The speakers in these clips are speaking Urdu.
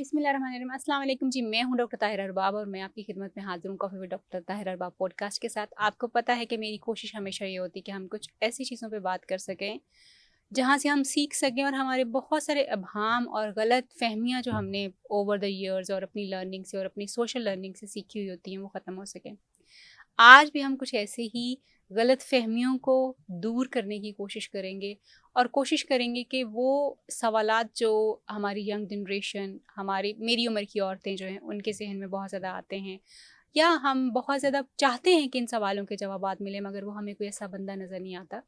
بسم اللہ الرحمن الرحیم. السلام علیکم جی. میں ہوں ڈاکٹر طاہرہ ارباب اور میں آپ کی خدمت میں حاضر ہوں coffee with doctor Tahira Arbab podcast کے ساتھ. آپ کو پتہ ہے کہ میری کوشش ہمیشہ یہ ہوتی ہے کہ ہم کچھ ایسی چیزوں پہ بات کر سکیں جہاں سے ہم سیکھ سکیں اور ہمارے بہت سارے ابہام اور غلط فہمیاں جو ہم نے اوور دا ایئرز اور اپنی لرننگ سے اور اپنی سوشل لرننگ سے سیکھی ہوئی ہوتی ہیں وہ ختم ہو سکیں. آج بھی ہم کچھ ایسے ہی غلط فہمیوں کو دور کرنے کی کوشش کریں گے اور کوشش کریں گے کہ وہ سوالات جو ہماری ینگ جنریشن میری عمر کی عورتیں جو ہیں ان کے ذہن میں بہت زیادہ آتے ہیں یا ہم بہت زیادہ چاہتے ہیں کہ ان سوالوں کے جوابات ملیں مگر وہ ہمیں کوئی ایسا بندہ نظر نہیں آتا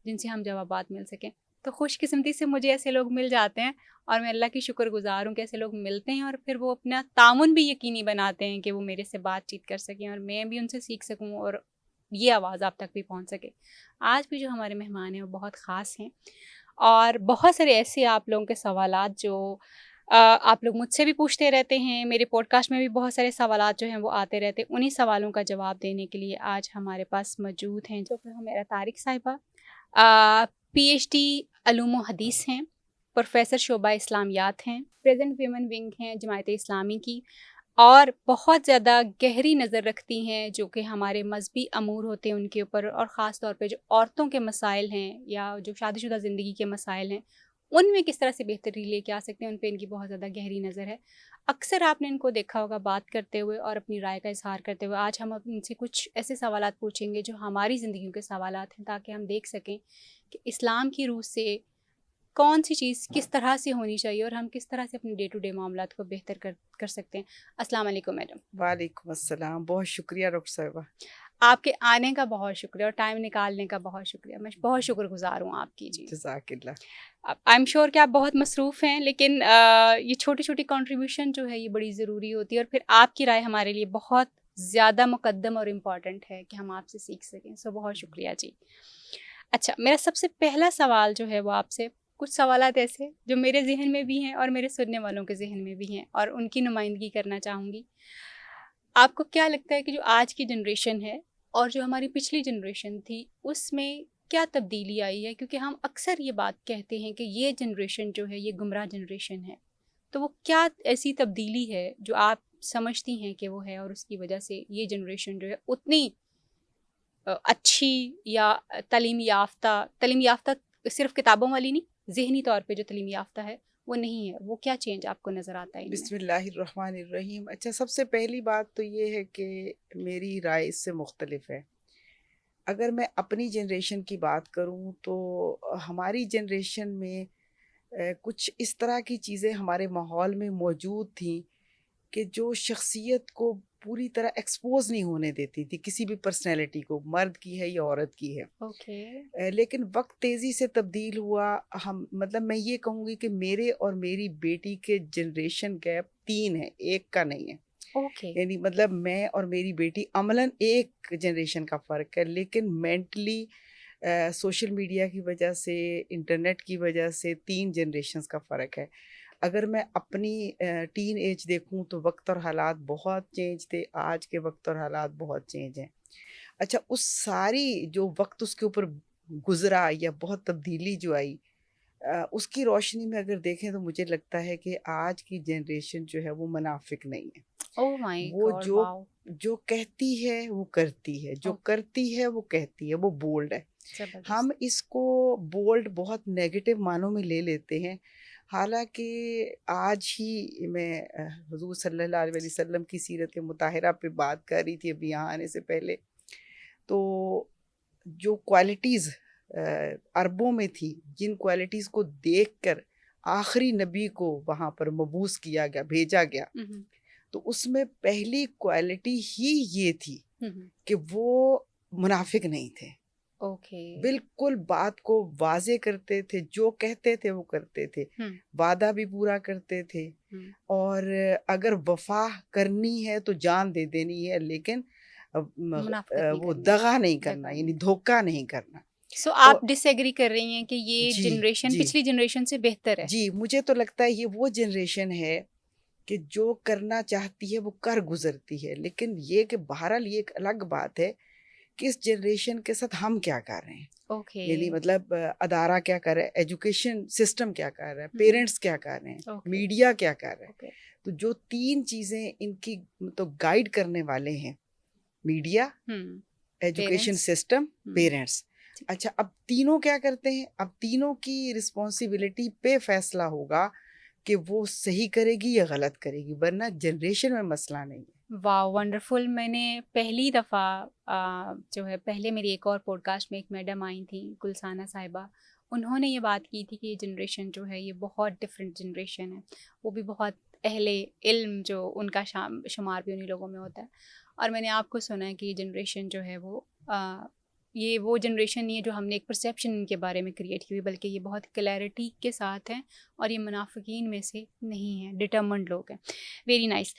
جن سے ہم جوابات مل سکیں. تو خوش قسمتی سے مجھے ایسے لوگ مل جاتے ہیں اور میں اللہ کی شکر گزار ہوں کہ ایسے لوگ ملتے ہیں اور پھر وہ اپنا تعاون بھی یقینی بناتے ہیں کہ وہ میرے سے بات چیت کر سکیں اور میں بھی ان سے سیکھ سکوں اور یہ آواز آپ تک بھی پہنچ سکے. آج بھی جو ہمارے مہمان ہیں وہ بہت خاص ہیں اور بہت سارے ایسے آپ لوگوں کے سوالات جو آپ لوگ مجھ سے بھی پوچھتے رہتے ہیں, میرے پوڈ کاسٹ میں بھی بہت سارے سوالات جو ہیں وہ آتے رہتے ہیں. انہی سوالوں کا جواب دینے کے لیے آج ہمارے پاس موجود ہیں جو ہمارا طارق صاحبہ پی ایچ ڈی علوم و حدیث ہیں, پروفیسر شعبہ اسلامیات ہیں, پریزنٹ ویمن ونگ ہیں جماعت اسلامی کی اور بہت زیادہ گہری نظر رکھتی ہیں جو کہ ہمارے مذہبی امور ہوتے ہیں ان کے اوپر اور خاص طور پہ جو عورتوں کے مسائل ہیں یا جو شادی شدہ زندگی کے مسائل ہیں ان میں کس طرح سے بہتری لے کے آ سکتے ہیں ان پہ ان کی بہت زیادہ گہری نظر ہے. اکثر آپ نے ان کو دیکھا ہوگا بات کرتے ہوئے اور اپنی رائے کا اظہار کرتے ہوئے. آج ہم ان سے کچھ ایسے سوالات پوچھیں گے جو ہماری زندگیوں کے سوالات ہیں تاکہ ہم دیکھ سکیں کہ اسلام کی روح سے کون سی چیز کس طرح سے ہونی چاہیے اور ہم کس طرح سے اپنے ڈے ٹو ڈے معاملات کو بہتر کر سکتے ہیں. السلام علیکم میڈم. وعلیکم السلام. بہت شکریہ ڈاکٹر صاحبہ. آپ کے آنے کا بہت شکریہ اور ٹائم نکالنے کا بہت شکریہ. میں بہت شکر گزار ہوں آپ کی. جی جزاک اللہ. آئی ایم شیور کہ آپ بہت مصروف ہیں لیکن یہ چھوٹی چھوٹی کنٹریبیوشن جو ہے یہ بڑی ضروری ہوتی ہے اور پھر آپ کی رائے ہمارے لیے بہت زیادہ مقدم اور امپورٹنٹ ہے کہ ہم آپ سے سیکھ سکیں. سو بہت شکریہ جی. اچھا, میرا سب سے پہلا سوال جو ہے وہ آپ سے کچھ سوالات ایسے جو میرے ذہن میں بھی ہیں اور میرے سننے والوں کے ذہن میں بھی ہیں اور ان کی نمائندگی کرنا چاہوں گی. آپ کو کیا لگتا ہے کہ جو آج کی جنریشن ہے اور جو ہماری پچھلی جنریشن تھی اس میں کیا تبدیلی آئی ہے؟ کیونکہ ہم اکثر یہ بات کہتے ہیں کہ یہ جنریشن جو ہے یہ گمراہ جنریشن ہے, تو وہ کیا ایسی تبدیلی ہے جو آپ سمجھتی ہیں کہ وہ ہے اور اس کی وجہ سے یہ جنریشن جو ہے اتنی اچھی یا تعلیم یافتہ صرف کتابوں والی نہیں, ذہنی طور پہ جو تعلیم یافتہ ہے وہ نہیں ہے. وہ کیا چینج آپ کو نظر آتا ہے؟ بسم اللہ الرحمن الرحیم. اچھا, سب سے پہلی بات تو یہ ہے کہ میری رائے اس سے مختلف ہے. اگر میں اپنی جنریشن کی بات کروں تو ہماری جنریشن میں کچھ اس طرح کی چیزیں ہمارے ماحول میں موجود تھیں کہ جو شخصیت کو پوری طرح ایکسپوز نہیں ہونے دیتی تھی کسی بھی پرسنالٹی کو, مرد کی ہے یا عورت کی ہے. لیکن وقت تیزی سے تبدیل ہوا. میں یہ کہوں گی کہ میرے اور میری بیٹی کے جنریشن گیپ 3 ہے, ایک کا نہیں ہے. یعنی میں اور میری بیٹی عملاً ایک جنریشن کا فرق ہے, لیکن مینٹلی سوشل میڈیا کی وجہ سے, انٹرنیٹ کی وجہ سے 3 جنریشنز کا فرق ہے. اگر میں اپنی ٹین ایج دیکھوں تو وقت اور حالات بہت چینج تھے, آج کے وقت اور حالات بہت چینج ہیں. اچھا, اس ساری جو وقت اس کے اوپر گزرا یا بہت تبدیلی جو آئی اس کی روشنی میں اگر دیکھیں تو مجھے لگتا ہے کہ آج کی جنریشن جو ہے وہ منافق نہیں ہے. وہ جو کہتی ہے وہ کرتی ہے, جو کرتی ہے وہ کہتی ہے, وہ بولڈ ہے. ہم اس کو بولڈ بہت نیگیٹو معنوں میں لے لیتے ہیں, حالانکہ آج ہی میں حضور صلی اللہ علیہ وسلم کی سیرت مطہرہ پہ بات کر رہی تھی ابھی یہاں آنے سے پہلے. تو جو کوالٹیز عربوں میں تھی, جن کوالٹیز کو دیکھ کر آخری نبی کو وہاں پر مبعوث کیا گیا, بھیجا گیا, تو اس میں پہلی کوالٹی ہی یہ تھی کہ وہ منافق نہیں تھے. بالکل بات کو واضح کرتے تھے, جو کہتے تھے وہ کرتے تھے, وعدہ بھی پورا کرتے تھے, اور اگر وفا کرنی ہے تو جان دے دینی ہے, لیکن وہ دغا نہیں کرنا, یعنی دھوکہ نہیں کرنا. سو آپ ڈس ایگری کر رہی ہیں کہ یہ جنریشن پچھلی جنریشن سے بہتر ہے؟ جی, مجھے تو لگتا ہے یہ وہ جنریشن ہے کہ جو کرنا چاہتی ہے وہ کر گزرتی ہے. لیکن یہ کہ بہرحال یہ ایک الگ بات ہے کہ اس جنریشن کے ساتھ ہم کیا کر رہے ہیں. یعنی ادارہ کیا کر رہا ہے, ایجوکیشن سسٹم کیا کر رہا ہے, پیرنٹس کیا کر رہے ہیں, میڈیا کیا کر رہا ہے. تو جو 3 چیزیں ان کی تو گائیڈ کرنے والے ہیں، میڈیا، ایجوکیشن سسٹم، پیرنٹس. اچھا اب تینوں کیا کرتے ہیں؟ اب تینوں کی رسپانسبلٹی پہ فیصلہ ہوگا کہ وہ صحیح کرے گی یا غلط کرے گی، ورنہ جنریشن میں مسئلہ نہیں ہے. واو ونڈرفل. میں نے پہلی دفعہ جو ہے پہلے میری ایک اور پوڈ کاسٹ میں ایک میڈم آئی تھیں گلسانہ صاحبہ، انہوں نے یہ بات کی تھی کہ یہ جنریشن جو ہے یہ بہت ڈفرینٹ جنریشن ہے، وہ بھی بہت اہل علم جو ان کا شمار بھی انہیں لوگوں میں ہوتا ہے. اور میں نے آپ کو سنا ہے کہ یہ جنریشن جو ہے یہ وہ جنریشن نہیں ہے جو ہم نے ایک پرسیپشن ان کے بارے میں کریٹ کی ہوئی، بلکہ یہ بہت کلیئرٹی کے ساتھ ہیں اور یہ منافقین میں سے نہیں ہیں، ڈٹرمنڈ لوگ ہیں. Very nice.